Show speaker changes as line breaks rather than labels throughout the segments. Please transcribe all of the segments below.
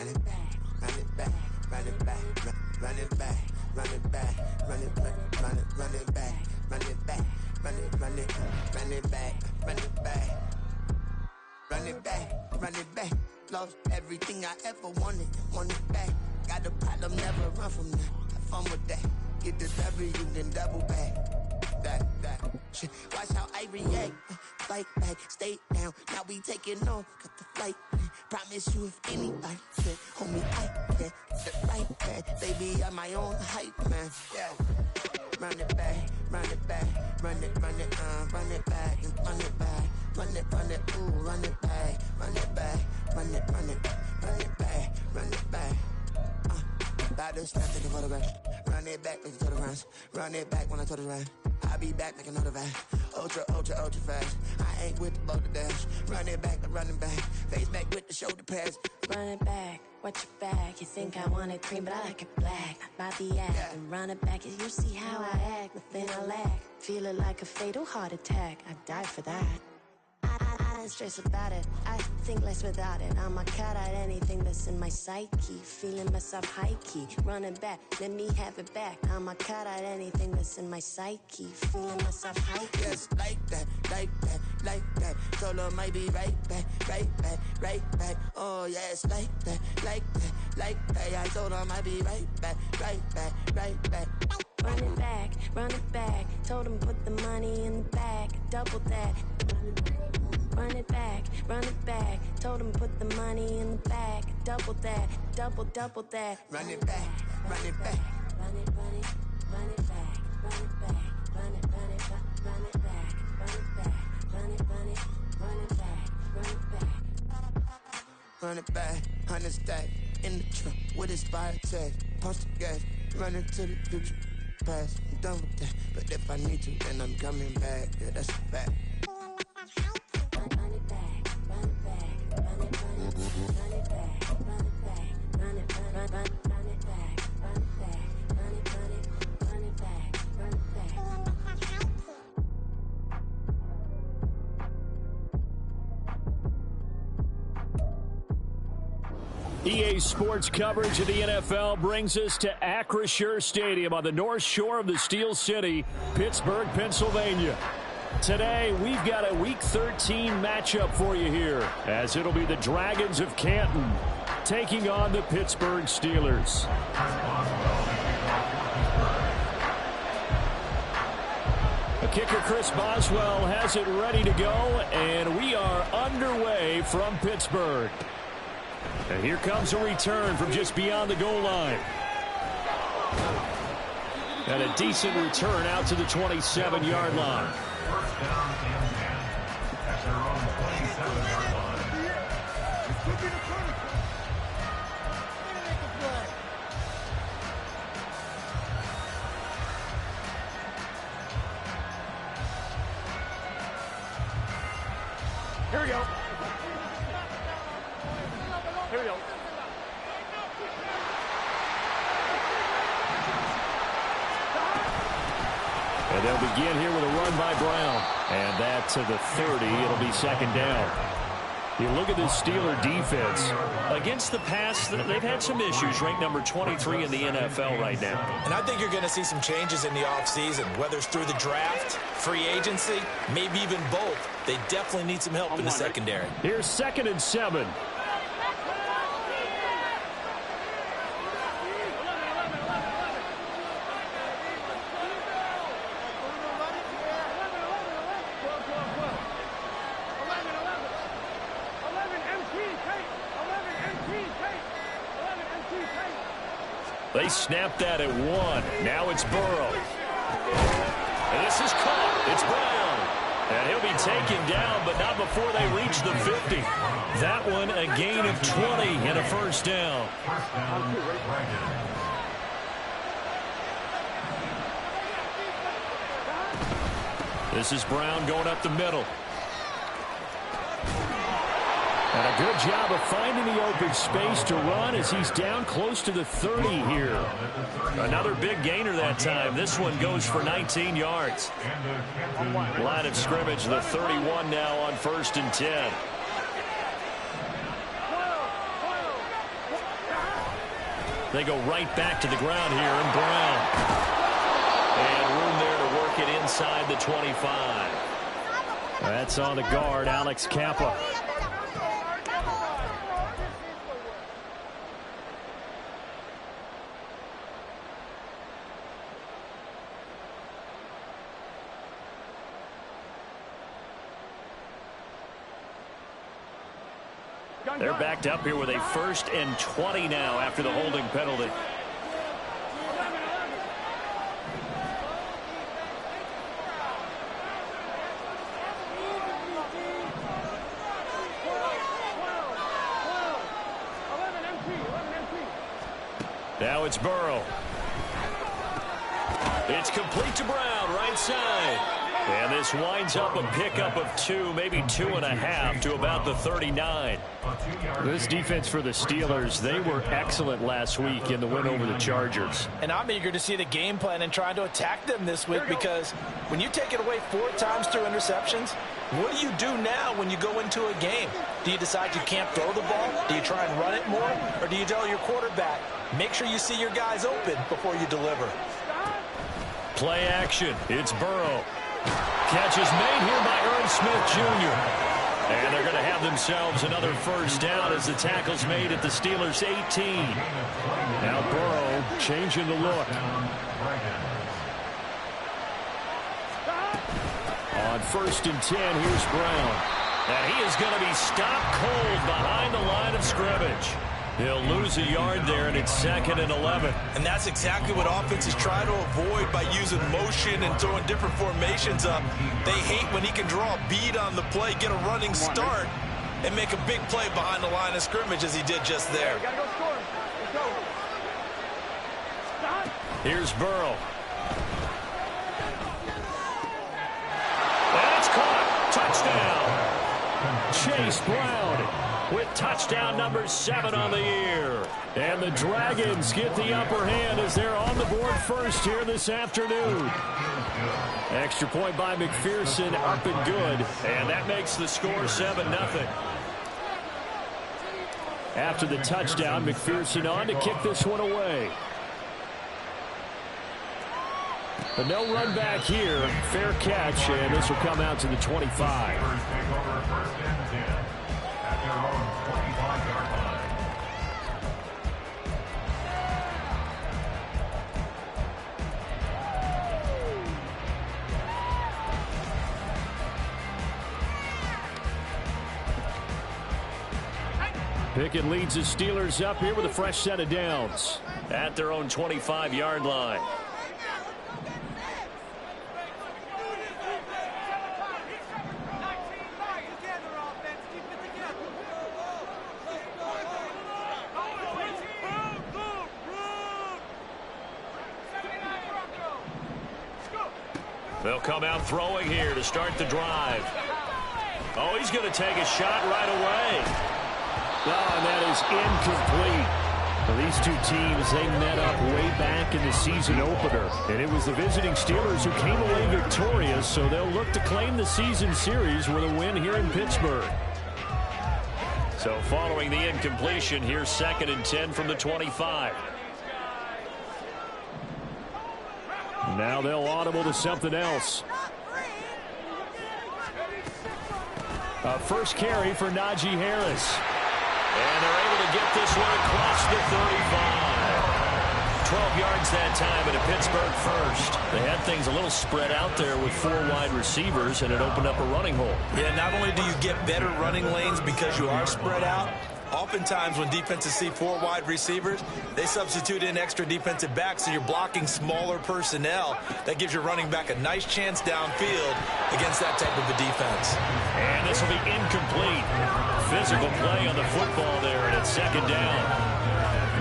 it back, run it back, run it back, run it back, run it back, run it back, run it back, run it back, run it back, run it back, run it back, run it back. Lost everything I ever wanted it back. Got a problem, never run from that. Have fun with that. Get the W, then double back. That shit. Watch how I react. Fight back, stay down. Now we taking off. Got the flight. Promise you if anybody said, homie, I can't get right back. Baby, I'm my own hype, man. Yeah. Run it back, run it back, run it back, and run it back, run it, ooh, run it back, run it back, run it back, run it back. About to snap, take a photograph. Run it back, make the total runs. Run it back when I total run. I'll be back, make another van. Ultra fast. I ain't with the boulder dash. Run it back, running back. Face back with the shoulder pads.
Run it back, watch your back. You think I want it cream, but I like it black. About the act, yeah. And run it back. As you see how I act, nothing I lack. Feel it like a fatal heart attack. I'd die for that. I don't stress about it. I think less without it. I'ma cut out anything that's in my psyche. Feeling myself high key. Running back, let me have it back. I'ma cut out anything that's in my psyche. Feeling myself high key.
Yes, like that, like that, like that. Solo might be right back, right back, right back. Oh yes, like that, like that, like that. I told her I might be right back, right back, right back.
Run it back, run it back. Told him put the money in the bag, double that. Run it back, run it back. Told him put the money in the bag, double that, double that.
Run it back, run it back.
Run it, run it, run it back, run it back, run it, run it, run it back, run it back, run it, run it, run it back, run it back.
Run it back, 100 stack in the truck with his fire tag. Punch the gas, running to the future. Past, I'm done with that. But if I need to, then I'm coming back. Yeah, that's a fact.
Run it back, run it back, run it, run it, run it back, run it back, run it, run it back, run it back, run it, run it back, run it back.
EA Sports coverage of the NFL brings us to Acrisure Stadium on the north shore of the Steel City, Pittsburgh, Pennsylvania. Today, we've got a Week 13 matchup for you here, as it'll be the Dragons of Canton taking on the Pittsburgh Steelers. The kicker, Chris Boswell, has it ready to go, and we are underway from Pittsburgh. And here comes a return from just beyond the goal line. And a decent return out to the 27-yard line.
First down and 10 at their own 27-yard line.
Here we go. Here we go. And they'll begin here with a run by Brown. And that to the 30. It'll be second down. You look at this Steeler defense.
Against the pass, they've had some issues. Ranked number 23 in the NFL right now.
And I think you're going to see some changes in the offseason, whether it's through the draft, free agency, maybe even both. They definitely need some help in the secondary.
Here's 2nd and 7. They snapped that at 1. Now it's Burrow. And this is caught. It's Brown. And he'll be taken down, but not before they reach the 50. That one a gain of 20 and a first down.
First down,
This is Brown going up the middle. And a good job of finding the open space to run as he's down close to the 30 here.
Another big gainer that time. This one goes for 19 yards.
Line of scrimmage, the 31 now on 1st and 10.
They go right back to the ground here, and Brown. And room there to work it inside the 25.
That's on the guard, Alex Kappa.
They're backed up here with a 1st and 20 now after the holding penalty. Now it's Burrow. It's complete to Brown, right side. And this winds up a pickup of 2, maybe 2.5 to about the 39.
This defense for the Steelers, they were excellent last week in the win over the Chargers.
And I'm eager to see the game plan and trying to attack them this week, because when you take it away 4 times through interceptions, what do you do now when you go into a game? Do you decide you can't throw the ball? Do you try and run it more? Or do you tell your quarterback, make sure you see your guys open before you deliver?
Play action. It's Burrow. Catch is made here by Irv Smith Jr. And they're going to have themselves another 1st down as the tackle's made at the Steelers' 18.
Now Burrow changing the look. On 1st and 10, here's Brown.
And he is going to be stopped cold behind the line of scrimmage. He'll lose a yard there, and it's 2nd and 11.
And that's exactly what offenses try to avoid by using motion and throwing different formations up. They hate when he can draw a bead on the play, get a running start, and make a big play behind the line of scrimmage as he did just there.
Here's Burrow. And it's caught. Touchdown. Chase Brown with touchdown number 7 on the year.
And the Dragons get the upper hand as they're on the board first here this afternoon. Extra point by McPherson, up and good.
And that makes the score 7-0.
After the touchdown, McPherson on to kick this one away. But no run back here. Fair catch, and this will come out to the 25. Pickett leads the Steelers up here with a fresh set of downs.
At their own 25-yard line. They'll come out throwing here to start the drive. Oh, he's going to take a shot right away.
Oh, and that is incomplete. Well, these two teams, they met up way back in the season opener. And it was the visiting Steelers who came away victorious, so they'll look to claim the season series with a win here in Pittsburgh.
So following the incompletion, here's 2nd and 10 from the 25.
Now they'll audible to something else. First carry for Najee Harris.
And they're able to get this one across the 35. 12 yards that time, and a Pittsburgh first. They had things a little spread out there with 4 wide receivers, and it opened up a running hole.
Yeah, not only do you get better running lanes because you are spread out, oftentimes when defenses see 4 wide receivers, they substitute in extra defensive backs, so you're blocking smaller personnel. That gives your running back a nice chance downfield against that type of a defense.
And this will be incomplete. Physical play on the football there, and it's 2nd down.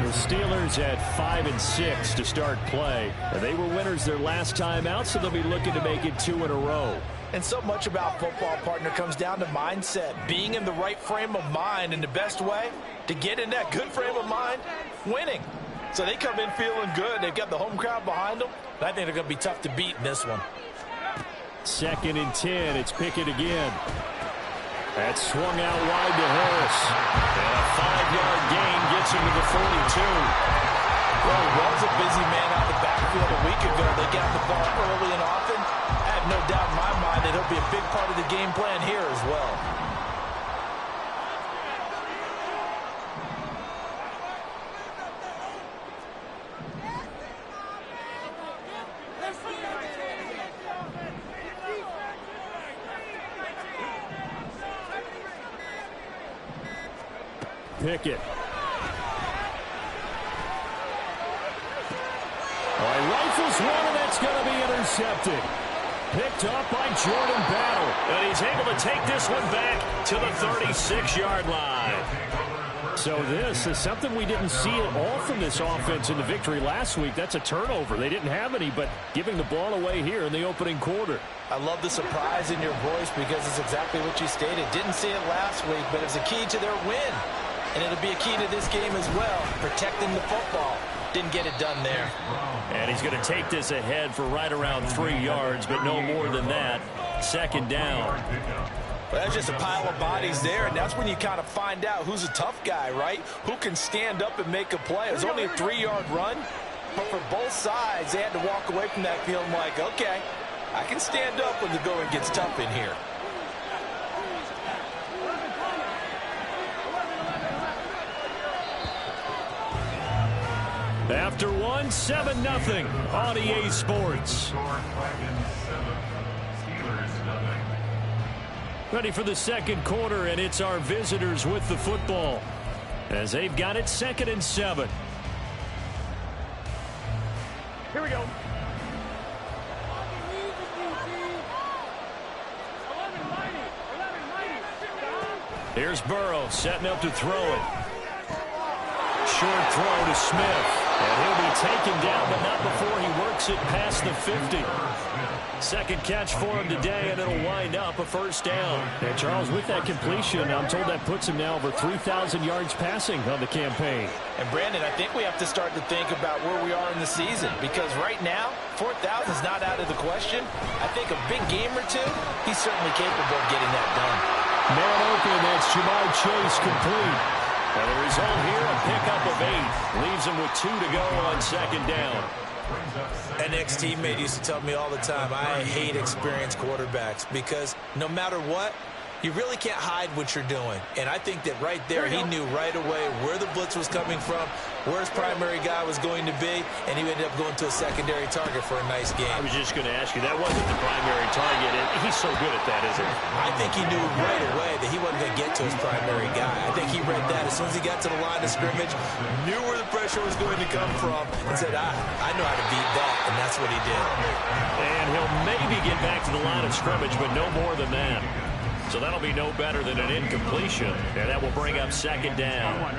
The Steelers had 5 and 6 to start play. And they were winners their last time out, so they'll be looking to make it 2 in a row.
And so much about football, partner, comes down to mindset. Being in the right frame of mind, and the best way to get in that good frame of mind, winning. So they come in feeling good. They've got the home crowd behind them. I think they're going to be tough to beat in this one.
2nd and 10. It's Pickett again. That's swung out wide to Harris.
And a 5-yard gain gets him to the 42.
Well, he was a busy man out of the backfield a week ago. They got the ball early and often. I have no doubt in my mind that he'll be a big part of the game plan here as well.
Pickett. Rifles one, and that's going to be intercepted. Picked up by Jordan Battle.
And he's able to take this one back to the 36-yard line.
So this is something we didn't see at all from this offense in the victory last week. That's a turnover. They didn't have any, but giving the ball away here in the opening quarter.
I love the surprise in your voice because it's exactly what you stated. Didn't see it last week, but it was a key to their win. And it'll be a key to this game as well, protecting the football. Didn't get it done there.
And he's going to take this ahead for right around 3 yards, but no more than that. Second down.
Well, that's just a pile of bodies there, and that's when you kind of find out who's a tough guy, right? Who can stand up and make a play. It was only a 3-yard run, but for both sides, they had to walk away from that feeling like, okay, I can stand up when the going gets tough in here.
After one, 7-0 on EA Sports. Ready for the second quarter, and it's our visitors with the football as they've got it 2nd and 7. Here we go. Here's Burrow setting up to throw it. Short throw to Smith. And he'll be taken down, but not before he works it past the 50. Second catch for him today, and it'll wind up a first down. And Charles, with that completion, I'm told that puts him now over 3,000 yards passing on the campaign.
And Brandon, I think we have to start to think about where we are in the season, because right now, 4,000 is not out of the question. I think a big game or two, he's certainly capable of getting that done.
Man open, that's Jamar Chase complete. And the result here, a pickup of 8. Leaves him with 2 to go on second down.
An ex-teammate used to tell me all the time, I hate experienced quarterbacks because no matter what, you really can't hide what you're doing. And I think that right there, he knew right away where the blitz was coming from, where his primary guy was going to be, and he ended up going to a secondary target for a nice game.
I was just going to ask you, that wasn't the primary target, and he's so good at that, isn't he?
I think he knew right away that he wasn't going to get to his primary guy. I think he read that as soon as he got to the line of scrimmage, knew where the pressure was going to come from, and said, I know how to beat that, and that's what he did.
And he'll maybe get back to the line of scrimmage, but no more than that. So that'll be no better than an incompletion, and that will bring up second down.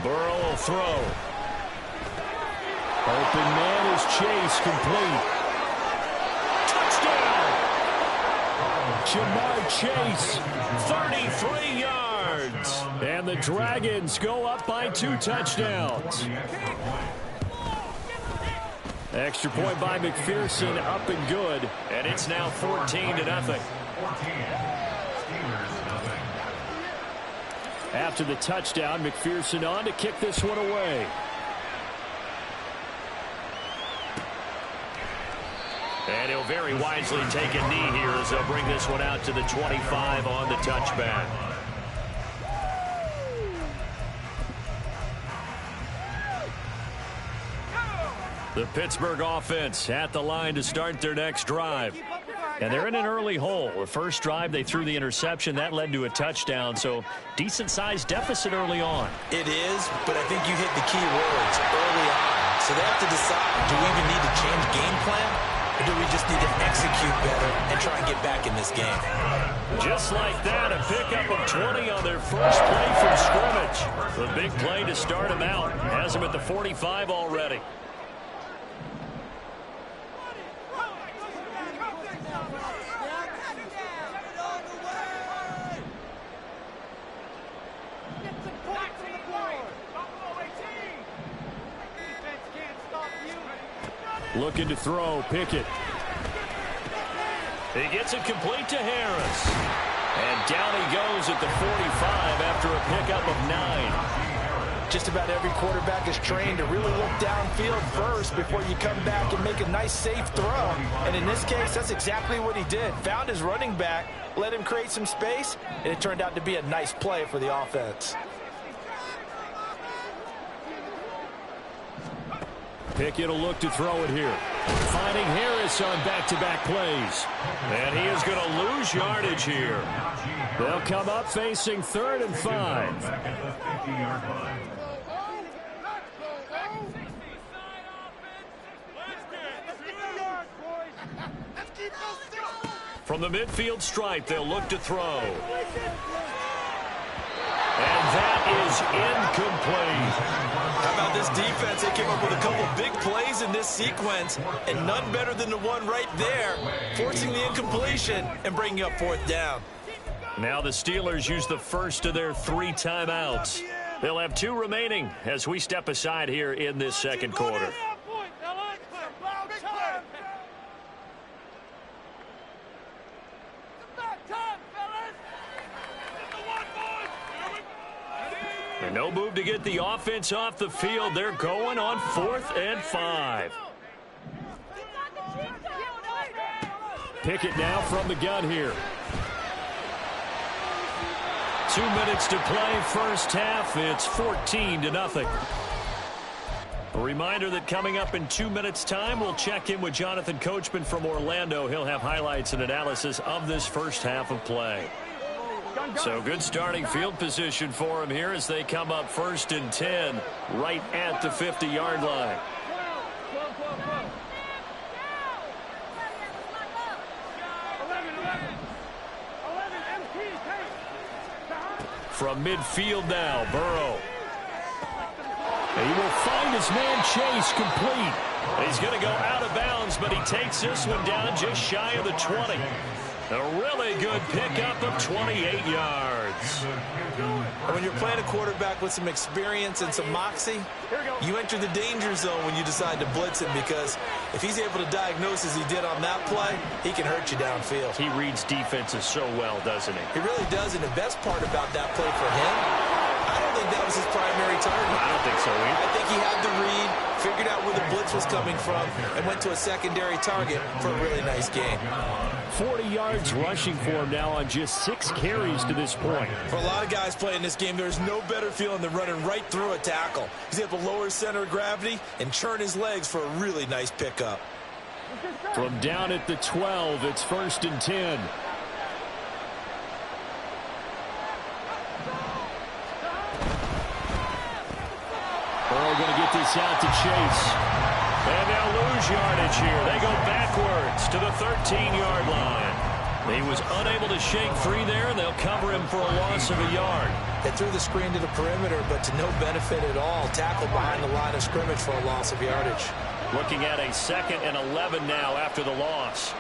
Burrow will throw. Open man is Chase, complete. Touchdown! Jamar Chase, 33 yards. And the Dragons go up by 2 touchdowns. Extra point by McPherson, up and good. And it's now 14-0. After the touchdown, McPherson on to kick this one away.
And he'll very wisely take a knee here as they'll bring this one out to the 25 on the touchback. The Pittsburgh offense at the line to start their next drive. And they're in an early hole. The first drive, they threw the interception. That led to a touchdown, so decent-sized deficit early on.
It is, but I think you hit the key words early on. So they have to decide, do we even need to change game plan, or do we just need to execute better and try and get back in this game?
Just like that, a pickup of 20 on their first play from scrimmage. The big play to start them out. Has them at the 45 already. Looking to throw, Pickett.
He gets it complete to Harris. And down he goes at the 45 after a pickup of 9.
Just about every quarterback is trained to really look downfield first before you come back and make a nice, safe throw. And in this case, that's exactly what he did. Found his running back, let him create some space, and it turned out to be a nice play for the offense.
Pickett will look to throw it here. Finding Harris on back-to-back plays.
And he is going to lose yardage here.
They'll come up facing 3rd and 5.
Back at the 50-yard line.
From the midfield stripe, they'll look to throw. And that is incomplete.
How about this defense? They came up with a couple big plays in this sequence, and none better than the one right there, forcing the incompletion and bringing up 4th down.
Now the Steelers use the first of their 3 timeouts. They'll have 2 remaining as we step aside here in this second quarter. And no move to get the offense off the field. They're going on 4th and 5.
Pickett now from the gun here.
2 minutes to play first half. It's 14-0. A reminder that coming up in 2 minutes' time, we'll check in with Jonathan Coachman from Orlando. He'll have highlights and analysis of this first half of play. So good starting field position for him here as they come up 1st and 10 right at the 50-yard line. From midfield now, Burrow.
He will find his man Chase complete.
He's going to go out of bounds, but he takes this one down just shy of the 20. A really good pickup of 28 yards.
When you're playing a quarterback with some experience and some moxie, you enter the danger zone when you decide to blitz him, because if he's able to diagnose as he did on that play, he can hurt you downfield.
He reads defenses so well, doesn't he?
He really does, and the best part about that play for him, I don't think that was his primary target.
I don't think so either.
I think he had the read, figured out where the blitz was coming from, and went to a secondary target for a really nice game.
40 yards rushing for him now on just 6 carries to this point.
For a lot of guys playing this game, there's no better feeling than running right through a tackle. He's able to lower his center of gravity and churn his legs for a really nice pickup.
From down at the 12, it's 1st and 10. Burrow going to get this out to Chase.
And they'll lose yardage here. They go backwards to the 13-yard line. He was unable to shake free there. They'll cover him for a loss of a yard.
They threw the screen to the perimeter, but to no benefit at all. Tackled behind the line of scrimmage for a loss of yardage.
Looking at a 2nd and 11 now after the loss.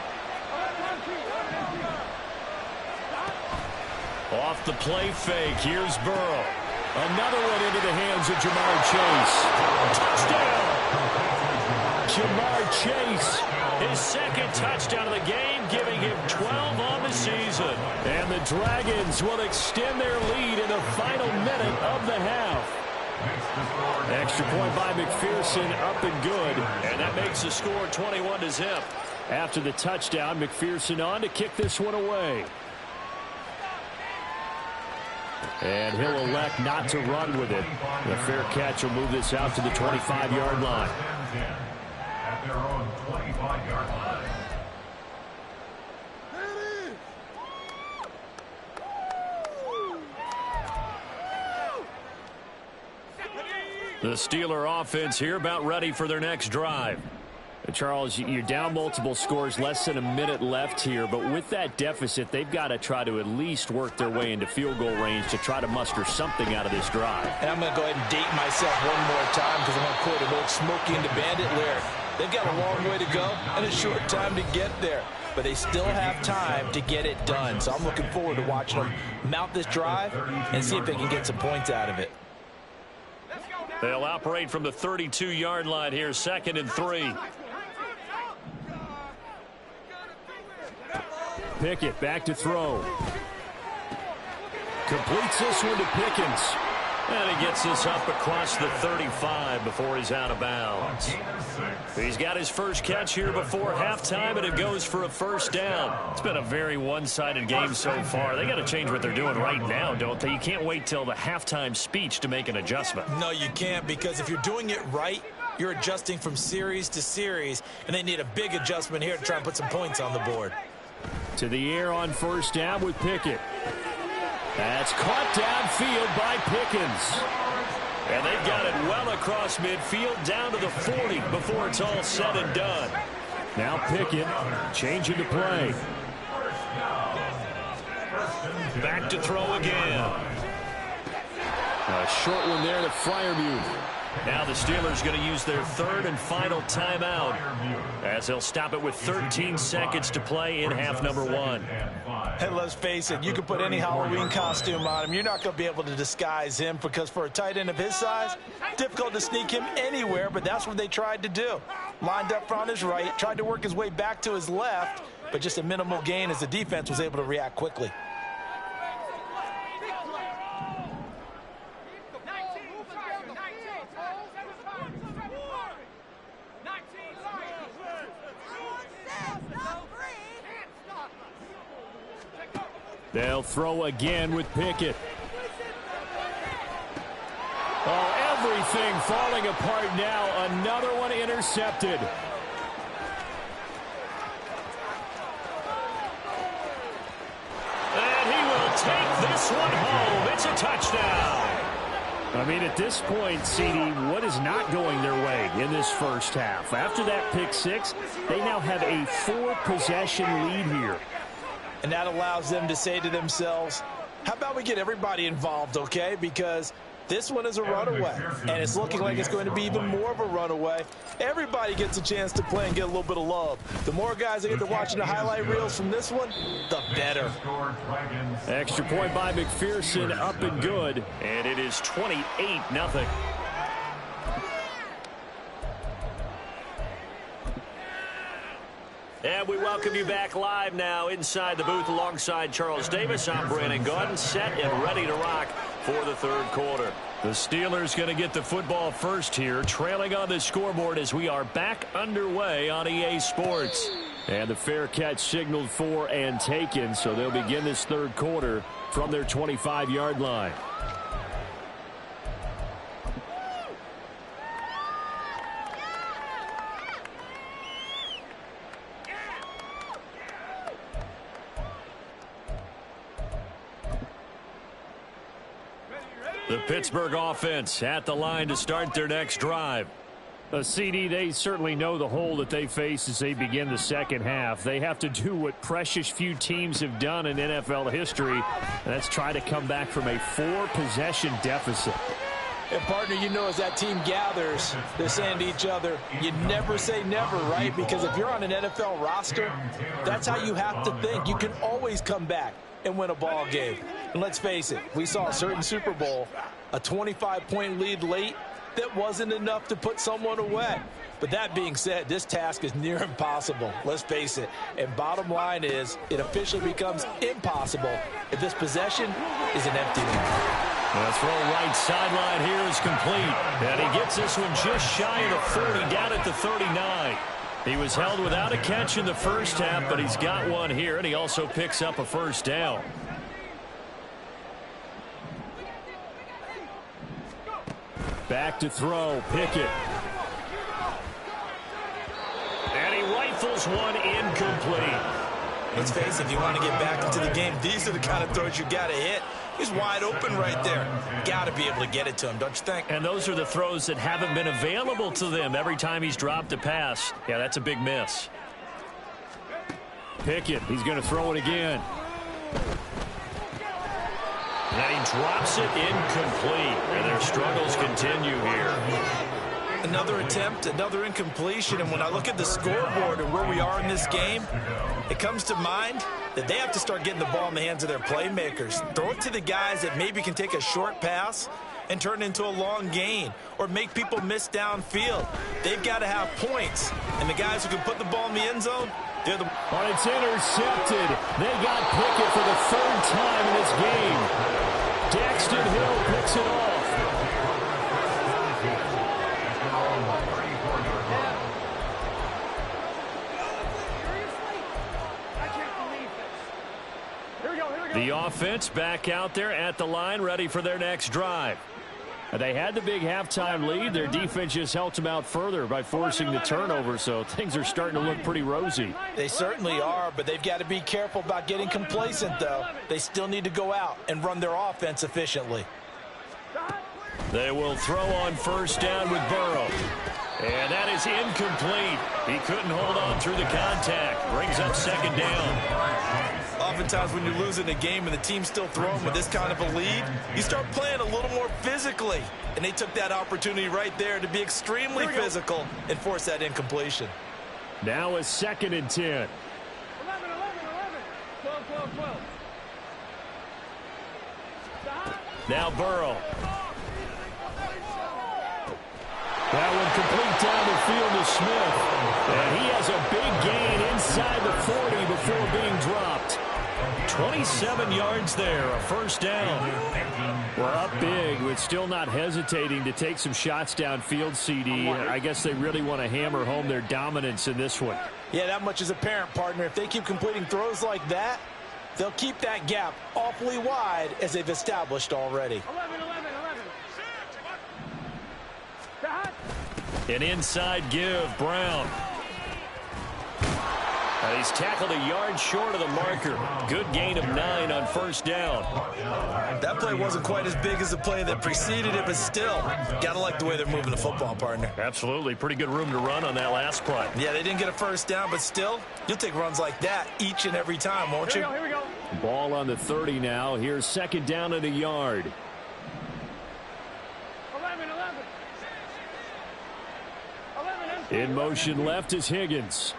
Off the play fake, here's Burrow.
Another one into the hands of Jamar Chase.
Touchdown!
Jamar Chase.
His 2nd touchdown of the game, giving him 12 on the season.
And the Dragons will extend their lead in the final minute of the half. Extra point by McPherson, up and good.
And that makes the score 21-0.
After the touchdown, McPherson on to kick this one away. And he'll elect not to run with it. The fair catch will move this out to the 25-yard line.
At their own 25-yard line.
The Steeler offense here about ready for their next drive.
Charles, you're down multiple scores, less than a minute left here, but with that deficit, they've got to try to at least work their way into field goal range to try to muster something out of this drive.
And I'm going to go ahead and date myself one more time because I'm going to quote an old Smokey and the Bandit lyric. They've got a long way to go and a short time to get there, but they still have time to get it done. So I'm looking forward to watching them mount this drive and see if they can get some points out of it.
They'll operate from the 32-yard line here, 2nd and 3.
Pickett back to throw. Completes this one to Pickens. And he gets this up across the 35 before he's out of bounds. He's got his first catch here before halftime, and it goes for a first down. It's been a very one-sided game so far. They got to change what they're doing right now, don't they? You can't wait till the halftime speech to make an adjustment.
No, you can't, because if you're doing it right, you're adjusting from series to series, and they need a big adjustment here to try and put some points on the board.
To the air on first down with Pickett. That's caught downfield by Pickens. And they've got it well across midfield down to the 40 before it's all said and done. Now Pickett changing to play. Back to throw again. A short one there to Freiermuth. Now the Steelers going to use their third and final timeout as they'll stop it with 13 seconds to play in half number one.
Hey, let's face it, you can put any Halloween costume on him. You're not going to be able to disguise him, because for a tight end of his size, difficult to sneak him anywhere, but that's what they tried to do. Lined up on his right, tried to work his way back to his left, but just a minimal gain as the defense was able to react quickly.
They'll throw again with Pickett. Oh, everything falling apart now. Another one intercepted. And he will take this one home. It's a touchdown. I mean, at this point, CD, what is not going their way in this first half? After that pick six, they now have a 4-possession lead here.
And that allows them to say to themselves, how about we get everybody involved, okay? Because this one is a runaway, and it's looking like it's going to be even more of a runaway. Everybody gets a chance to play and get a little bit of love. The more guys that get to watching the highlight reels from this one, the better.
Extra point by McPherson, up and good.
And it is 28-0. And we welcome you back live now inside the booth alongside Charles Davis. I'm Brandon Gaudin, set and ready to rock for the third quarter.
The Steelers going to get the football first here, trailing on the scoreboard as we are back underway on EA Sports. And the fair catch signaled for and taken, so they'll begin this third quarter from their 25-yard line. The Pittsburgh offense at the line to start their next drive. CD, they certainly know the hole that they face as they begin the second half. They have to do what precious few teams have done in NFL history, and that's try to come back from a 4-possession deficit.
And, partner, you know, as that team gathers, they're saying to each other, you never say never, right? Because if you're on an NFL roster, that's how you have to think. You can always come back and win a ball game. And let's face it, we saw a certain Super Bowl, a 25-point lead late that wasn't enough to put someone away. But that being said, this task is near impossible. Let's face it. And bottom line is, it officially becomes impossible if this possession is an empty one.
The throw right sideline here is complete. And he gets this one just shy of the 40, down at the 39. He was held without a catch in the first half, but he's got one here, and he also picks up a first down. Back to throw, Pickett. And he rifles one incomplete.
Let's face it, if you want to get back into the game, these are the kind of throws you got to hit. He's wide open right there. Got to be able to get it to him, don't you think?
And those are the throws that haven't been available to them every time he's dropped a pass. Yeah, that's a big miss. Pickett, he's going to throw it again. And he drops it incomplete. And their struggles continue here.
Another attempt, another incompletion. And when I look at the scoreboard and where we are in this game, it comes to mind that they have to start getting the ball in the hands of their playmakers. Throw it to the guys that maybe can take a short pass and turn it into a long gain or make people miss downfield. They've got to have points. And the guys who can put the ball in the end zone,
Oh, it's intercepted. They got Pickett for the third time in this game. Daxton Hill picks it off. The offense back out there at the line, ready for their next drive. They had the big halftime lead. Their defense just helped them out further by forcing the turnover, so things are starting to look pretty rosy.
They certainly are, but they've got to be careful about getting complacent, though. They still need to go out and run their offense efficiently.
They will throw on first down with Burrow. And that is incomplete. He couldn't hold on through the contact. Brings up second down.
Oftentimes when you're losing a game and the team's still throwing with this kind of a lead, you start playing a little more physically. And they took that opportunity right there to be extremely physical and force that incompletion.
Now a 2nd and 10.
11, 12, 12, 12.
Now Burrow. That one complete down the field to Smith. And he has a big gain inside the 40 before being dropped. 27 yards there, a first down. We're up big, but still not hesitating to take some shots downfield, CD. I guess they really want to hammer home their dominance in this one.
Yeah, that much is apparent, partner. If they keep completing throws like that, they'll keep that gap awfully wide as they've established already.
11, 11, 11.
An inside give, Brown. He's tackled a yard short of the marker. Good gain of 9 on first down.
That play wasn't quite as big as the play that preceded it, but still, gotta like the way they're moving the football, partner.
Absolutely. Pretty good room to run on that last play.
Yeah, they didn't get a first down, but still, you'll take runs like that each and every time, won't you?
Here we go.
Ball on the 30 now. Here's second down and a yard.
11, 11. 11,
In motion left is Higgins.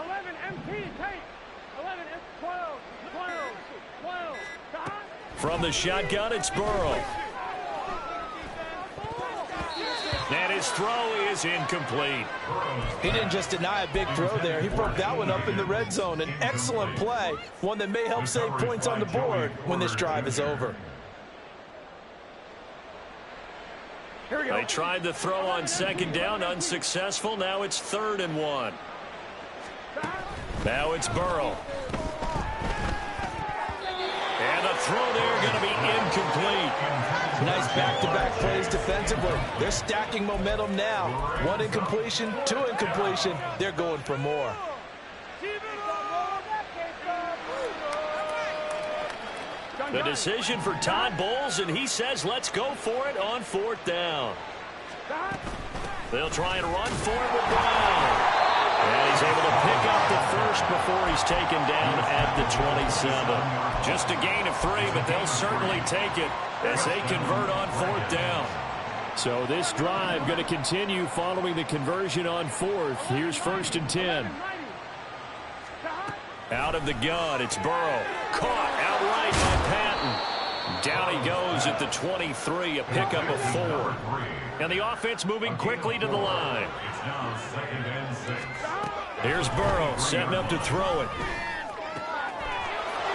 11, MP, take. 11, 12, 12, 12.
From the shotgun, it's Burrow. And his throw is incomplete.
He didn't just deny a big throw there. He broke that one up in the red zone. An excellent play, one that may help save points on the board when this drive is over.
Here we go.
They tried the throw on second down, unsuccessful. Now it's 3rd and 1. Now it's Burrow. And the throw there going to be incomplete.
Nice back-to-back plays defensively. They're stacking momentum now. 1 incompletion, 2 incompletion. They're going for more.
The decision for Todd Bowles, and he says let's go for it on 4th down. They'll try and run for it with Brown. And he's able to pick up the first before he's taken down at the 27. Just a gain of 3, but they'll certainly take it as they convert on 4th down. So this drive going to continue following the conversion on 4th. Here's 1st and 10. Out of the gun, it's Burrow. Caught outright by Patton. Down he goes at the 23, a pickup of 4. And the offense moving quickly to the line. Here's Burrow setting up to throw it.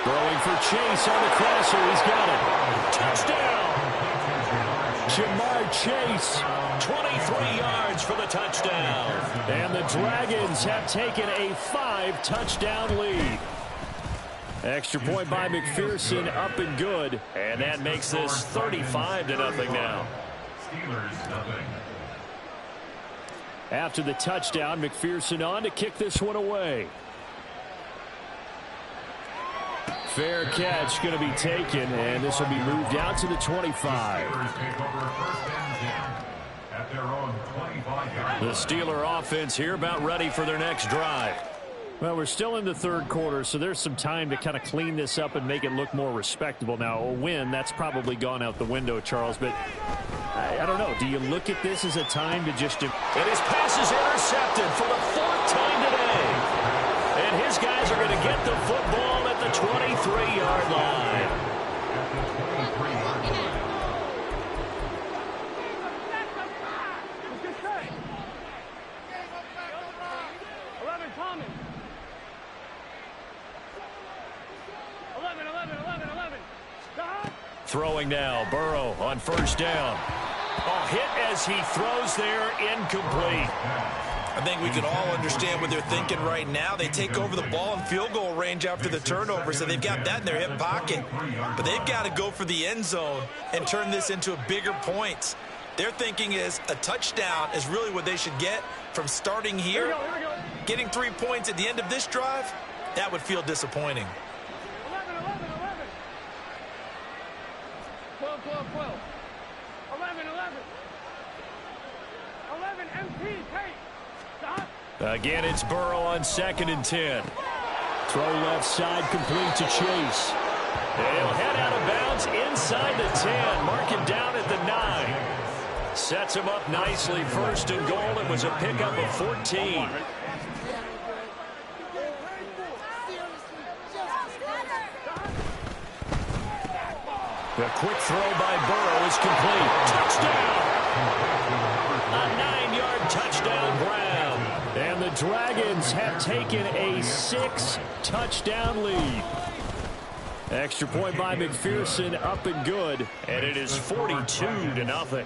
Throwing for Chase on the crosser. He's got it. Touchdown! Jamar Chase, 23 yards for the touchdown. And the Dragons have taken a 5-touchdown lead. Extra point by McPherson, up and good. And that makes this 35-0 now. After the touchdown, McPherson on to kick this one away. Fair catch going to be taken, and this will be moved out to the 25. The Steeler offense here about ready for their next drive. Well, we're still in the 3rd quarter, so there's some time to kind of clean this up and make it look more respectable. Now, a win, that's probably gone out the window, Charles, but I don't know. Do you look at this as a time to just... And his pass is intercepted for the 4th time today. And his guys are going to get the football at the 23-yard line.
Throwing now, Burrow on first down. Oh, hit as he throws there, incomplete.
I think we can all understand what they're thinking right now. They take over the ball in field goal range after the turnover, so they've got that in their hip pocket. But they've got to go for the end zone and turn this into bigger points. Their thinking is a touchdown is really what they should get from starting here. Getting 3 points at the end of this drive, that would feel disappointing.
11, 11, 11. 12, 12, 12. 11, 11. 11, MT, take. Stop.
Again, it's Burrow on 2nd and 10. Throw left side, complete to Chase. He'll head out of bounds inside the 10. Mark him down at the 9. Sets him up nicely. 1st and goal. It was a pickup of 14. The quick throw by Burrow is complete. Touchdown! A 9-yard touchdown Brown. And the Dragons have taken a 6-touchdown lead. Extra point by McPherson, up and good. And it is 42-0.
42.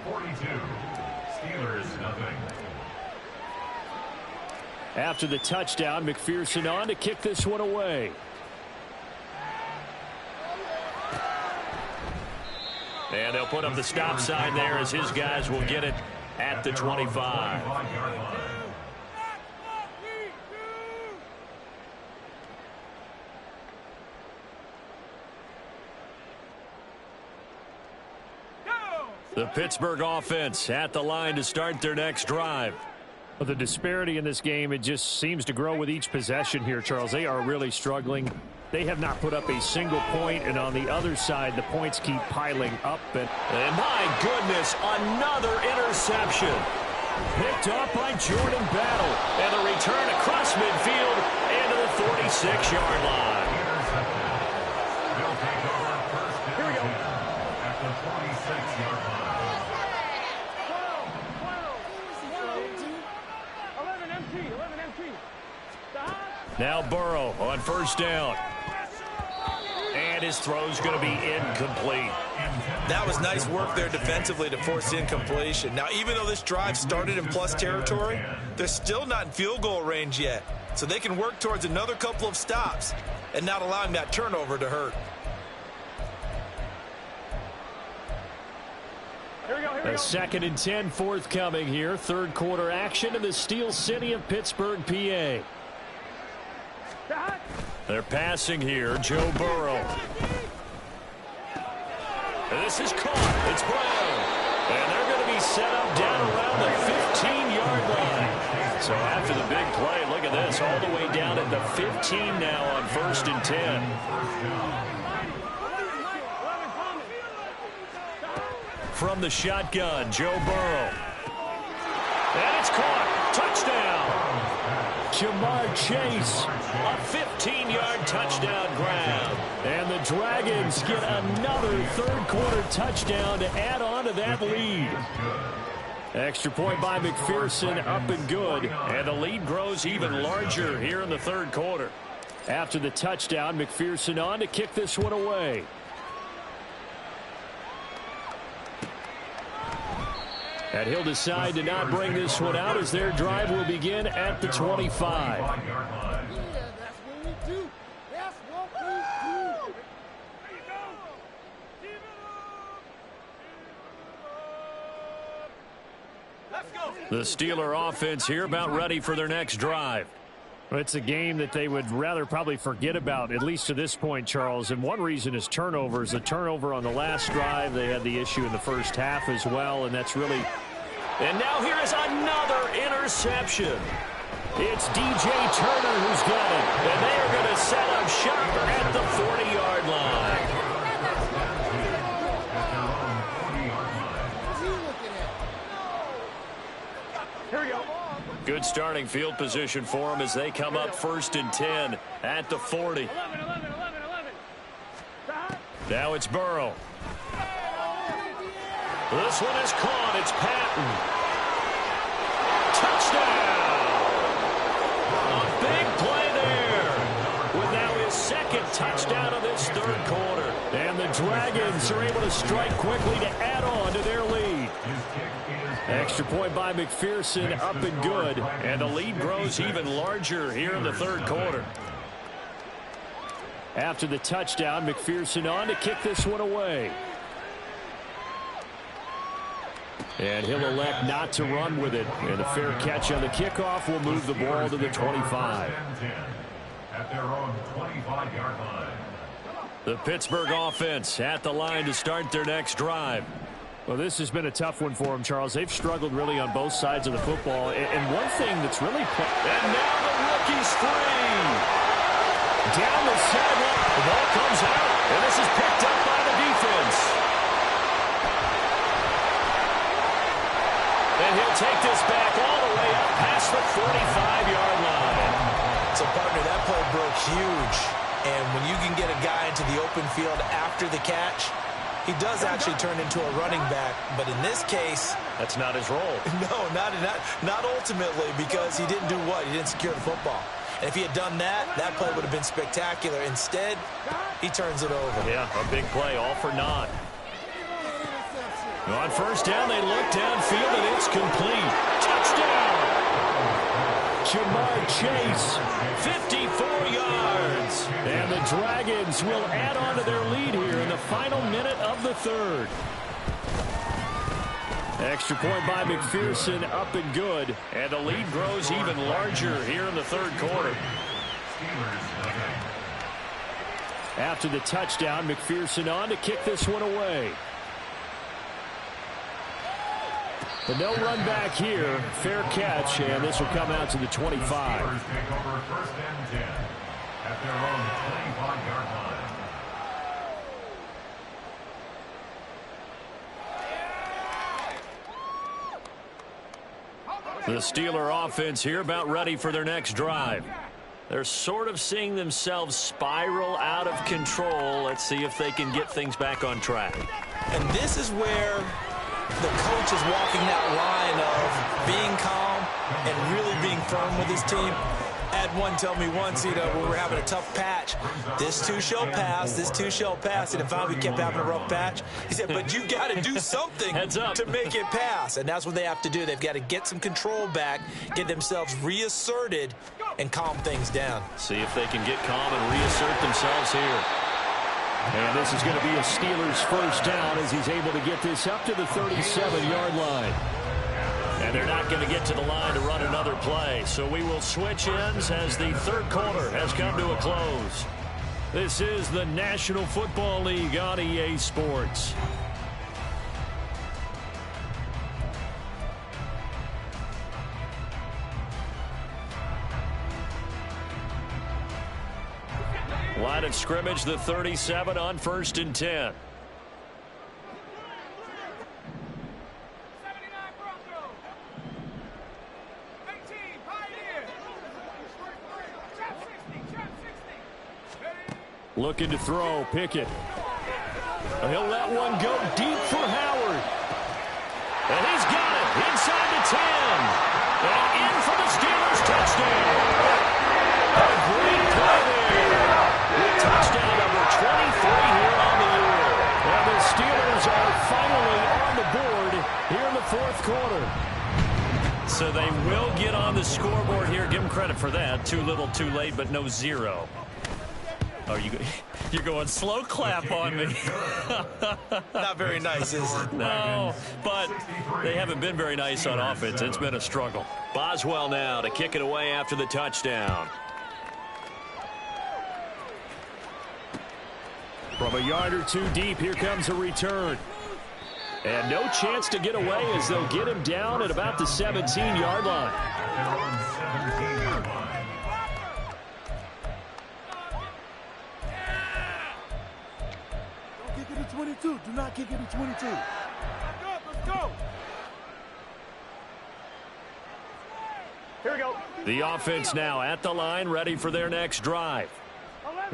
Steelers, nothing.
After the touchdown, McPherson on to kick this one away. And they'll put up the stop sign there as his guys will get it at the 25. The Pittsburgh offense at the line to start their next drive. The disparity in this game, it just seems to grow with each possession here, Charles. They are really struggling. They have not put up a single point, and on the other side, the points keep piling up. And my goodness, another interception. Picked up by Jordan Battle. And the return across midfield and to the 46-yard line.
They'll take over 1st and 10 at the 46-yard line.
11, MT, 11, MT. Stop.
Now Burrow on 1st down. And his throw's going to be incomplete.
That was nice work there defensively to force incompletion. Now, even though this drive started in plus territory, they're still not in field goal range yet. So they can work towards another couple of stops and not allowing that turnover to hurt.
Here we go, here we
A
go.
2nd and 10 forthcoming here. 3rd quarter action in the Steel City of Pittsburgh, PA.
Stop.
They're passing here. Joe Burrow. And this is caught. It's Brown. And they're going to be set up down around the 15-yard line. So after the big play, look at this. All the way down at the 15 now on 1st and 10. From the shotgun, Joe Burrow. And it's caught. Touchdown. Jamar Chase. A 15-yard touchdown grab. And the Dragons get another 3rd quarter touchdown to add on to that lead. Extra point by McPherson, up and good. And the lead grows even larger here in the 3rd quarter. After the touchdown, McPherson on to kick this one away. And he'll decide to not bring this one out as their drive will begin at the 25.
Yeah, that's what we do. That's what we do. There you go. Keep it up. Let's go.
The Steeler offense here about ready for their next drive. Well, it's a game that they would rather probably forget about, at least to this point, Charles. And one reason is turnovers. The turnover on the last drive, they had the issue in the first half as well, and that's really... And now here is another interception. It's DJ Turner who's got it, and they are going to set up shop at the 40-yard line.
Here we go.
Good starting field position for them as they come up 1st and 10 at the 40.
11, 11, 11, 11. Stop.
Now it's Burrow. This one is caught. It's Patton. Touchdown! A big play there. With now his 2nd touchdown of this 3rd quarter. And the Dragons are able to strike quickly to add on to their lead. Extra point by McPherson, up and good.
And the lead grows even larger here in the third quarter.
After the touchdown, McPherson on to kick this one away. And he'll elect not to run with it. And a fair catch on the kickoff will move the ball to the 25.
At their own 25-yard line.
The Pittsburgh offense at the line to start their next drive.
Well, this has been a tough one for them, Charles. They've struggled really on both sides of the football. And one thing that's really...
And now the rookie's free. Down the sideline. The ball comes out. And this is picked up by the defense. And he'll take this back all the way up past the 45-yard line.
So, partner, that play broke huge. And when you can get a guy into the open field after the catch, he does actually turn into a running back. But in this case...
That's not his role.
No, not ultimately, because he didn't do what? He didn't secure the football. And if he had done that, that play would have been spectacular. Instead, he turns it over.
Yeah, a big play, all for naught. On first down, they look downfield, and it's complete. Touchdown!
Jamar Chase,
54 yards.
And the Dragons will add on to their lead here in the final minute of the third. Extra point by McPherson, up and good.
And the lead grows even larger here in the third quarter.
After the touchdown, McPherson on to kick this one away. But no run back here. Fair catch, and this will come out to the 25.
Take over first and 10 at their own 25-yard line.
The Steeler offense here about ready for their next drive. They're sort of seeing themselves spiral out of control. Let's see if they can get things back on track.
And this is where the coach is walking that line of being calm and really being firm with his team. Had one tell me once, when we were having a tough patch, this too shall pass, this too shall pass. And if we kept having a rough patch, he said, but you got to do something to make it pass. And that's what they have to do. They've got to get some control back, get themselves reasserted, and calm things down.
See if they can get calm and reassert themselves here.
And this is going to be a Steelers first down as he's able to get this up to the 37-yard line.
And they're not going to get to the line to run another play. So we will switch ends as the third quarter has come to a close. This is the National Football League on EA Sports. Line of scrimmage, the 37 on first and 10.
Looking to throw, Pickett. He'll let one go deep for Howard.
And he's got it inside the 10. And in for the Steelers touchdown. A great play there. With touchdown number 23 here on the year.
And the Steelers are finally on the board here in the fourth quarter.
So they will get on the scoreboard here. Give them credit for that. Too little, too late, but no zero. Oh, you're going slow clap on me.
Not very nice, is it?
No, but they haven't been very nice on offense. It's been a struggle. Boswell now to kick it away after the touchdown.
From a yard or two deep, here comes a return. And no chance to get away as they'll get him down at about the 17-yard line.
Don't kick it at 22. Do not kick it at 22. Let's go.
Here we go.
The offense now at the line, ready for their next drive.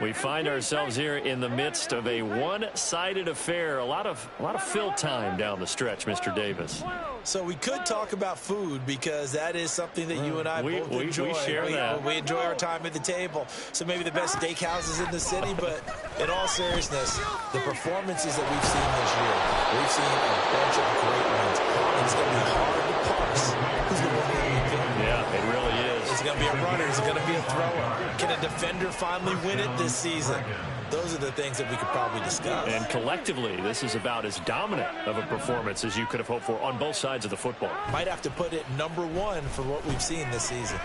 We find ourselves here in the midst of a one-sided affair. A lot of fill time down the stretch, Mr. Davis.
So we could talk about food because that is something that you and I both enjoy.
We share that.
We enjoy our time at the table. So maybe the best steakhouses in the city, but in all seriousness, the performances that we've seen this year, we've seen a bunch of great ones. And it's going to be hard to parse who's going to win the MVP.
Yeah, it really is.
Is it going to be a runner? Is it going to be a thrower? Can a defender finally win it this season? Those are the things that we could probably discuss.
And collectively, this is about as dominant of a performance as you could have hoped for on both sides of the football.
Might have to put it #1 for what we've seen this season.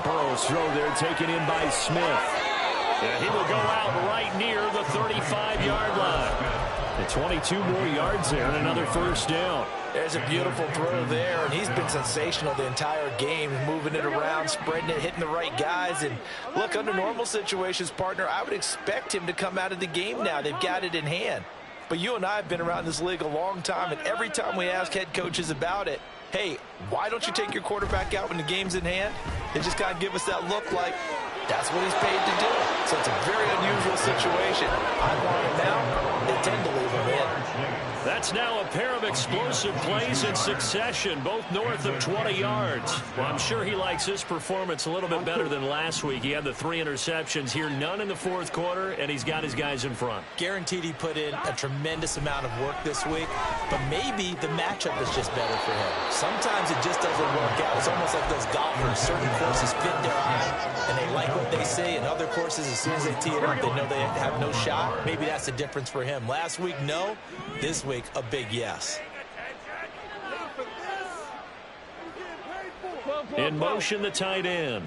Burrow's throw there taken in by Smith. And he will go out right near the 35-yard line. And 22 more yards there and another first down.
There's a beautiful throw there, and he's been sensational the entire game, moving it around, spreading it, hitting the right guys. And look, under normal situations, partner, I would expect him to come out of the game now. They've got it in hand. But you and I have been around this league a long time, and every time we ask head coaches about it, hey, why don't you take your quarterback out when the game's in hand? They just kind of give us that look like that's what he's paid to do. So it's a very unusual situation. I want him now. They tend to leave him in.
That's now a pair of explosive plays in succession, both north of 20 yards. Well, I'm sure he likes this performance a little bit better than last week. He had the 3 interceptions here, none in the fourth quarter, and he's got his guys in front.
Guaranteed he put in a tremendous amount of work this week, but maybe the matchup is just better for him. Sometimes it just doesn't work out. It's almost like those golfers. Certain courses fit their eye, and they like what they see, and other courses, as soon as they tee it up, they know they have no shot. Maybe that's the difference for him. Last week, no. This week, a big yes.
In motion, the tight end.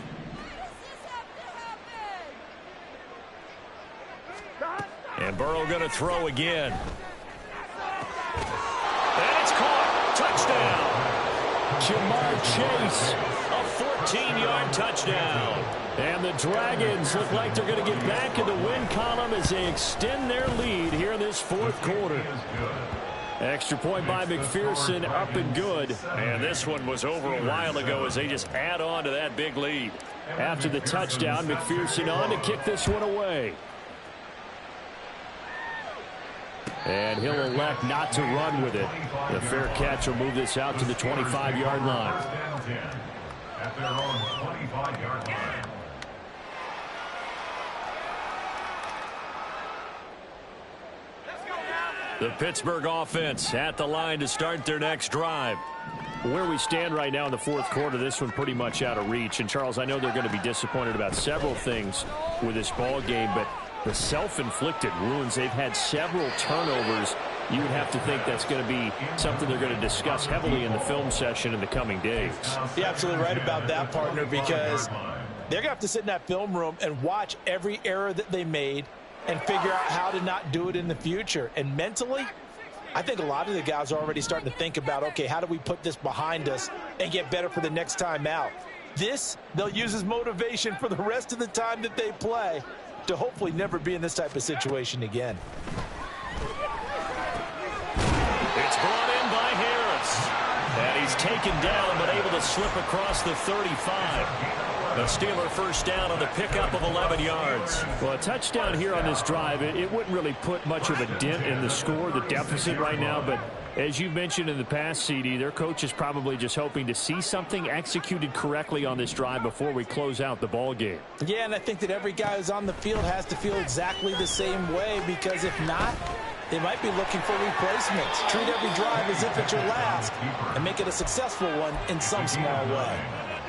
And Burrow going to throw again. And it's caught. Touchdown. Jamar Chase. A 14-yard touchdown. And the Dragons look like they're going to get back in the win column as they extend their lead here in this fourth quarter. Extra point by McPherson, up and good. And this one was over a while ago as they just add on to that big lead. After the touchdown, McPherson on to kick this one away. And he'll elect not to run with it. The fair catch will move this out to the 25-yard line.
At their own 25-yard line.
The Pittsburgh offense at the line to start their next drive. Where we stand right now in the fourth quarter, this one pretty much out of reach. And, Charles, I know they're going to be disappointed about several things with this ball game, but the self-inflicted wounds, they've had several turnovers. You would have to think that's going to be something they're going to discuss heavily in the film session in the coming days.
You're absolutely right about that, partner, because they're going to have to sit in that film room and watch every error that they made and figure out how to not do it in the future. And mentally, I think a lot of the guys are already starting to think about, okay, how do we put this behind us and get better for the next time out? This, they'll use as motivation for the rest of the time that they play to hopefully never be in this type of situation again.
It's brought in by Harris. And he's taken down but able to slip across the 35. The Steeler first down on the pickup of 11 yards. Well, a touchdown here on this drive, it wouldn't really put much of a dent in the score, the deficit right now. But as you mentioned in the past, CD, their coach is probably just hoping to see something executed correctly on this drive before we close out the ball game.
Yeah, and I think that every guy who's on the field has to feel exactly the same way, because if not, they might be looking for replacements. Treat every drive as if it's your last and make it a successful one in some small way.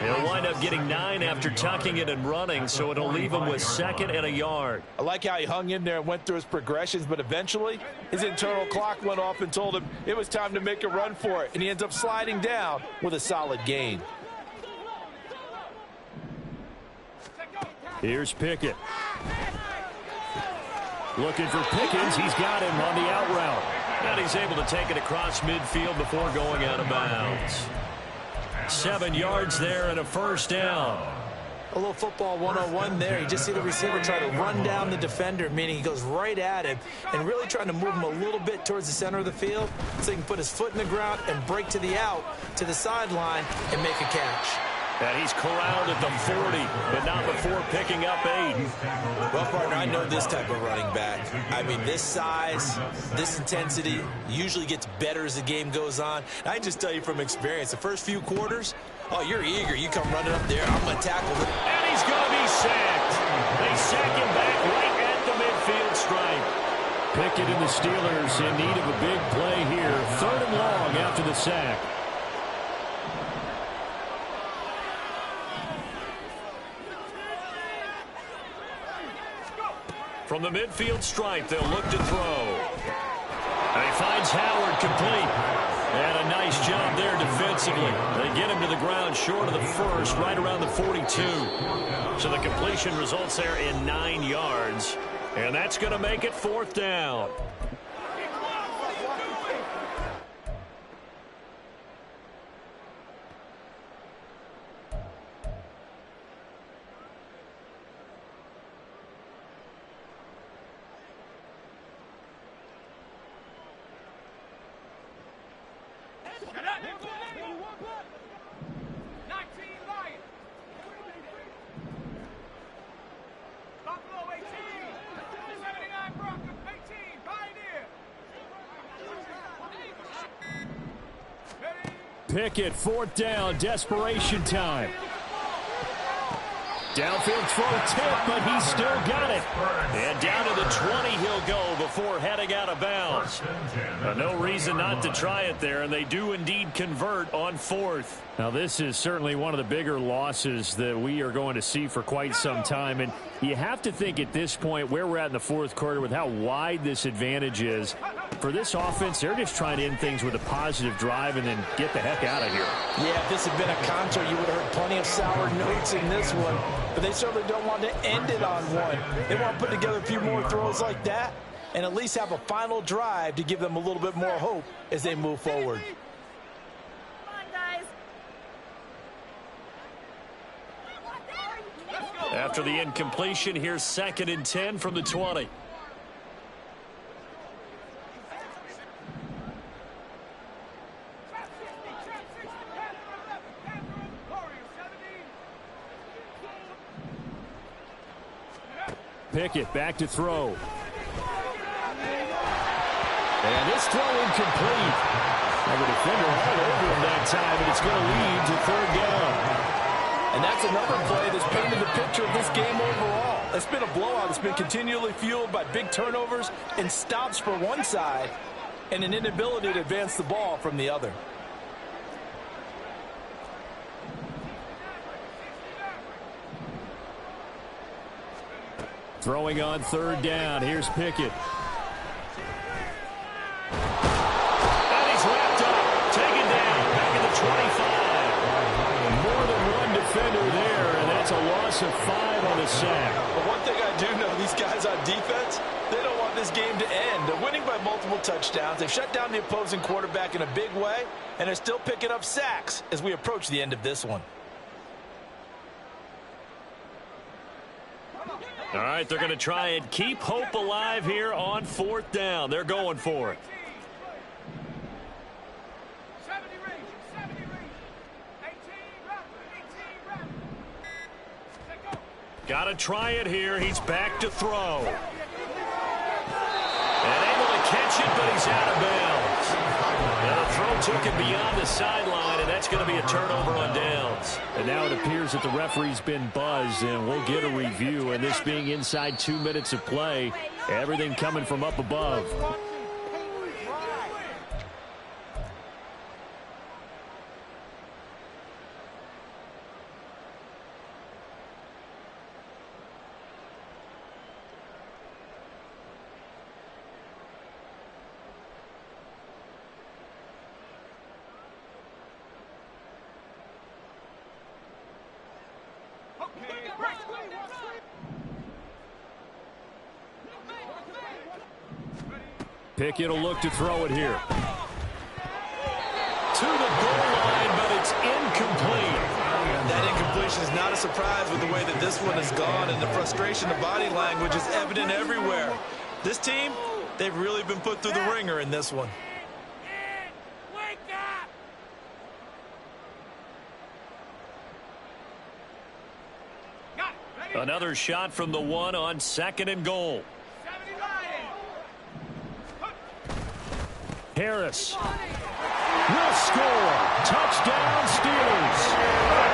He'll wind up getting 9 after tucking it and running, so it'll leave him with 2nd and a yard.
I like how he hung in there and went through his progressions, but eventually his internal clock went off and told him it was time to make a run for it, and he ends up sliding down with a solid gain.
Here's Pickett. Looking for Pickens. He's got him on the out route. And he's able to take it across midfield before going out of bounds. 7 yards there and a first down.
A little football 101 there. You just see the receiver try to run down the defender, meaning he goes right at him and really trying to move him a little bit towards the center of the field so he can put his foot in the ground and break to the out, to the sideline, and make a catch.
And he's corralled at the 40, but not before picking up 8.
Well, partner, I know this type of running back. I mean, this size, this intensity usually gets better as the game goes on. And I just tell you from experience, the first few quarters, oh, you're eager. You come running up there, I'm going to tackle him.
And he's going to be sacked. They sack him back right at the midfield stripe.
Pickett and the Steelers in need of a big play here. 3rd and long after the sack.
From the midfield stripe, they'll look to throw. And he finds Howard complete. And a nice job there defensively. They get him to the ground short of the first, right around the 42. So the completion results there in 9 yards. And that's going to make it 4th down.
Pickett, 4th down, desperation time. Downfield throw tip, but he still got it.
And down to the 20 he'll go before heading out of bounds. No reason not to try it there, and they do indeed convert on 4th.
Now, this is certainly one of the bigger losses that we are going to see for quite some time. And you have to think at this point where we're at in the 4th quarter with how wide this advantage is. For this offense, they're just trying to end things with a positive drive and then get the heck out of here.
Yeah, if this had been a concert, you would have heard plenty of sour notes in this one. But they certainly don't want to end it on one. They want to put together a few more throws like that and at least have a final drive to give them a little bit more hope as they move forward.
After the incompletion, here's 2nd and 10 from the 20.
Pickett back to throw. And this throw incomplete. And the defender all over him that time, and it's going to lead to 3rd down.
And that's another play that's painted the picture of this game overall. It's been a blowout. It's been continually fueled by big turnovers and stops for one side and an inability to advance the ball from the other.
Throwing on 3rd down. Here's Pickett.
And he's wrapped up. Taken down. Back at the 25.
More than one defender there, and that's a loss of 5 on the sack.
But one thing I do know, these guys on defense, they don't want this game to end. They're winning by multiple touchdowns. They've shut down the opposing quarterback in a big way, and they're still picking up sacks as we approach the end of this one.
All right, they're going to try and keep hope alive here on 4th down. They're going for it. Got to try it here. He's back to throw. And able to catch it, but he's out of bounds. Now the throw took him beyond the sideline, and that's going to be a turnover on downs.
And now it appears that the referee's been buzzed, and we'll get a review. And this being inside 2 minutes of play, everything coming from up above. Pickett will look to throw it here.
To the goal line, but it's incomplete.
That incompletion is not a surprise with the way that this one has gone, and the frustration, the body language is evident everywhere. This team, they've really been put through the ringer in this one.
Another shot from the one on 2nd and goal.
Harris will score. Touchdown, Steelers.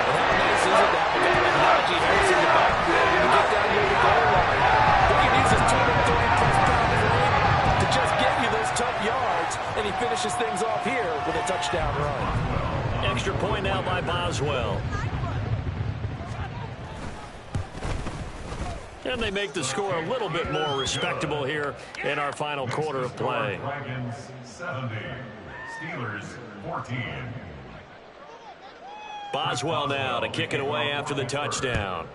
How nice is it to have a guy like Najee Harris in the backfield when you get down near the goal line? All he needs is 230-plus pound frame to just get you those tough yards, and he finishes things off here with a touchdown run.
Extra point now by Boswell. And they make the score a little bit more respectable here in our final quarter of play.
Dragons 70, Steelers 14.
Boswell now to kick it away after the touchdown.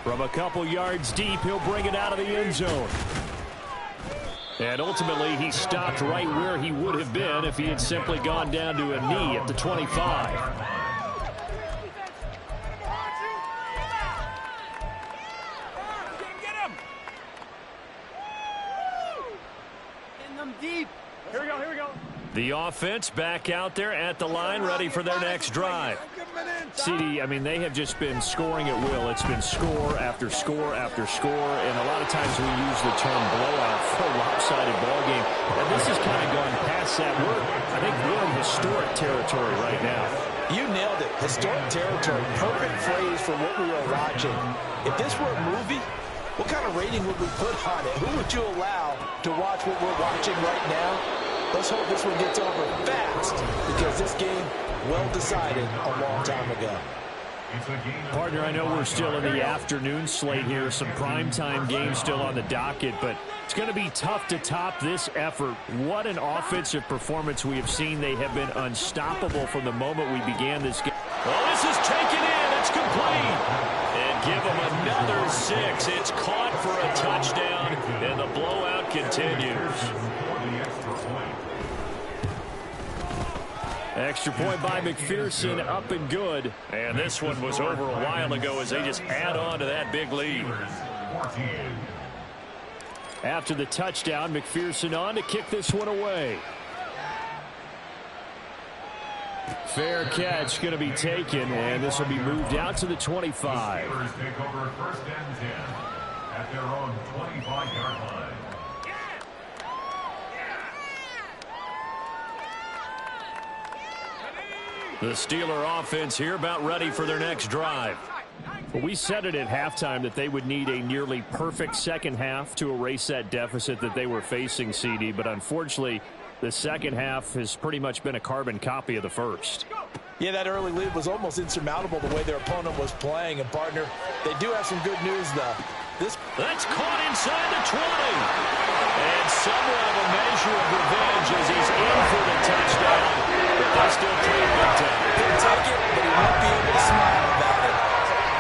From a couple yards deep, he'll bring it out of the end zone. And ultimately, he stopped right where he would have been if he had simply gone down to a knee at the 25. The offense back out there at the line, ready for their next drive. CD, I mean, they have just been scoring at will. It's been score after score after score, and a lot of times we use the term blowout for a lopsided ball game. And this has kind of gone past that. I think we're in historic territory right now.
You nailed it. Historic territory. Perfect phrase for what we are watching. If this were a movie, what kind of rating would we put on it? Who would you allow to watch what we're watching right now? Let's hope this one gets over fast, because this game, well decided a long time ago.
Partner, I know we're still in the afternoon slate here. Some primetime games still on the docket, but it's going to be tough to top this effort. What an offensive performance we have seen. They have been unstoppable from the moment we began this game.
Well, this is taken in. It's complete. And give them another 6. It's caught for a touchdown, and the blowout continues.
Extra point by McPherson, up and good.
And this one was over a while ago as they just add on to that big lead.
After the touchdown, McPherson on to kick this one away. Fair catch going to be taken, and this will be moved out to the 25.
The Steelers take over 1st and 10 at their own 25-yard line.
The Steeler offense here about ready for their next drive.
Well, we said it at halftime that they would need a nearly perfect second half to erase that deficit that they were facing, CD, but unfortunately, the second half has pretty much been a carbon copy of the first.
Yeah, that early lead was almost insurmountable the way their opponent was playing. And, partner, they do have some good news, though.
That's caught inside the 20. And somewhat of a measure of revenge as he's in for the touchdown. But they still play big time.
He'll take it, but he won't be able to smile about it.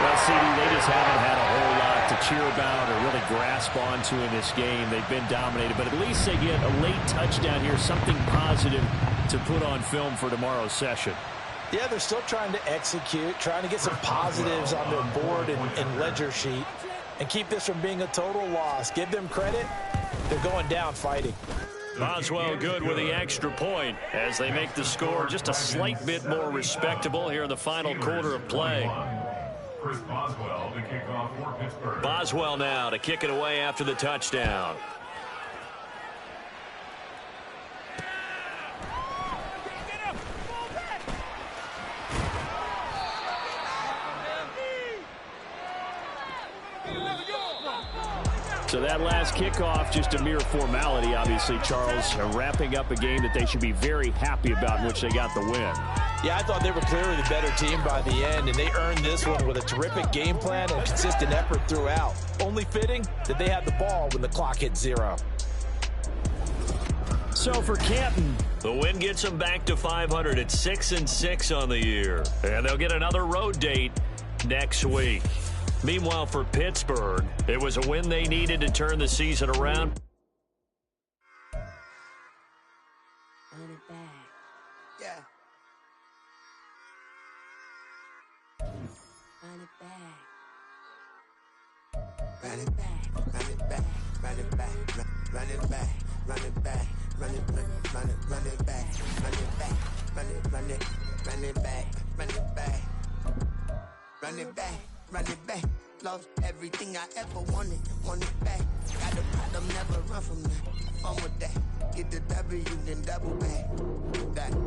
Well, CD, they just haven't had a whole lot to cheer about or really grasp onto in this game. They've been dominated, but at least they get a late touchdown here, something positive to put on film for tomorrow's session.
Yeah, they're still trying to execute, trying to get some positives on their board and ledger sheet and keep this from being a total loss. Give them credit. They're going down fighting.
Boswell good with the extra point as they make the score just a slight bit more respectable here in the final quarter of play.
Chris Boswell to kick off for Pittsburgh.
Boswell now to kick it away after the touchdown.
So that last kickoff, just a mere formality, obviously, Charles, wrapping up a game that they should be very happy about in which they got the win.
Yeah, I thought they were clearly the better team by the end, and they earned this one with a terrific game plan and consistent effort throughout. Only fitting that they had the ball when the clock hit 0.
So for Canton,
the win gets them back to 500 at 6-6 on the year. And they'll get another road date next week. Meanwhile, for Pittsburgh, it was a win they needed to turn the season around.
Run it back.
Yeah.
Run it back.
Run it back. Run it back. Run it back. Run it back. Run it back. Run it back. Run it back. Run it back. Run it back. Run it back. run it back, run it back. Lost everything I ever wanted, want it back. Got a problem, never run from that. Have fun with that. Get the W, then double back.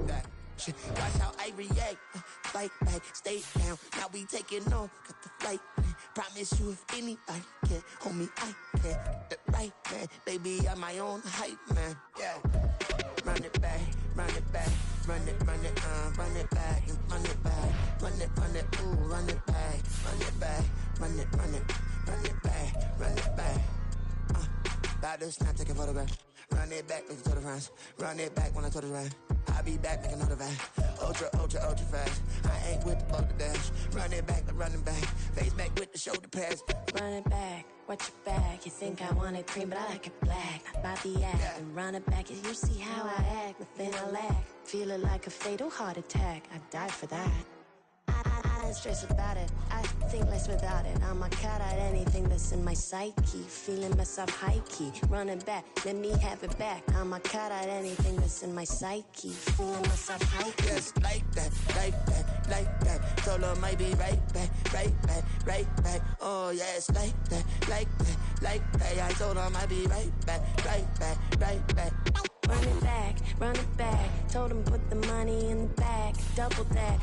That. Shit. Watch how I react. Fight back, stay down. Now we taking off, got the flight. Promise you if anybody can, homie, I can. Get the right man, baby, I'm my own hype man. Yeah. Run it back, run it back. Run it back, and run it back. Run it, ooh, run it back. Run it back, run it back, run it back. About to snap, take a photograph. Run it back, make it to the front. Run it back when I told it right. I'll be back, make another van. Ultra fast. I ain't with the bug the dash. Run it back, like running back. Face back with the shoulder pads.
Run it back, watch your back. You think I want it cream, but I like it black. About the act and run it back. You see how I act, nothing I lack. Feeling like a fatal heart attack. I die for that. I don't stress about it. I think less without it. I'ma cut out anything that's in my psyche. Feeling myself high key. Running back, let me have it back. I'ma cut out anything that's in my psyche. Feeling myself high key.
Yes, like that, like that, like that. Told her might be right back, right back, right back. Oh yes, like that, like that, like that. I told her might be right back, right back, right back.
Run it back, run it back. Told him put the money in the bag, double that.